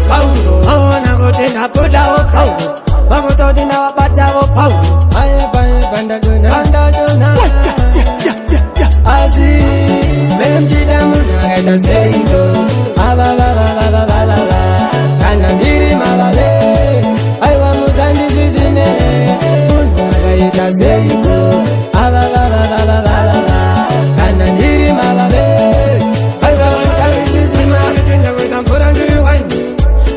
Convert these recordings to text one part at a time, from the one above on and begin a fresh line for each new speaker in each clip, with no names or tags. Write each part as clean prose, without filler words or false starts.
Paulo, Paulo. Aona kutenda kuda o Paulo. Mamutodi na wabata o Paulo. Aye bae bandadona, bandadona. Azi, memjida muna gaita seiko. Aba ba ba ba ba ba ba ba. Kanandiri mabale. Aiwa muzandi zizine. Muna gaita seiko. Aba ba ba ba ba ba ba. Kanandiri mabale. Aiwa muzandi zizine. Muna gaita mfurandiri waini.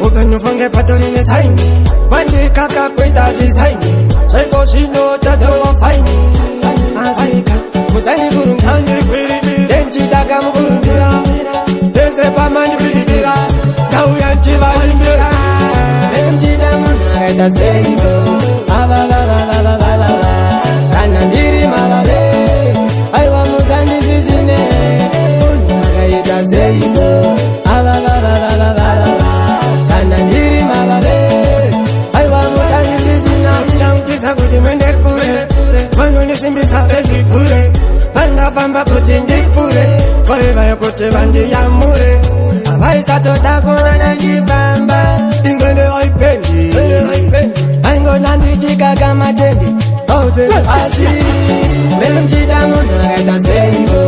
Upenufange patoni ne saini. Wandi kaka kwita designi. Seiko shino tato wa faini. Azika muzani kurungani kwiribira. Denchi daga mukurundira. Dese pamani kwiribira. Gau yanchi valimbira. Memji damuna gaita seiko. Aba ba ba ba ba ba ba ba. Kanandiri mabale. Aiwa muzani zizine. Muna gaita seiko. Aba ba ba ba ba ba ba ba. Kanandiri mabale. Aiwa muzani zizine. Namtisa kuti mende kure. Manu nisimbisa bezi kure. Banda bamba kuti ndikure. Koi vaya kuti bandi yamure. Abai sato dakuna na jibamba. Ingwele oipendi. Aingo nandi chika kama tendi. Ote asi. Memjida muna gaita seiko.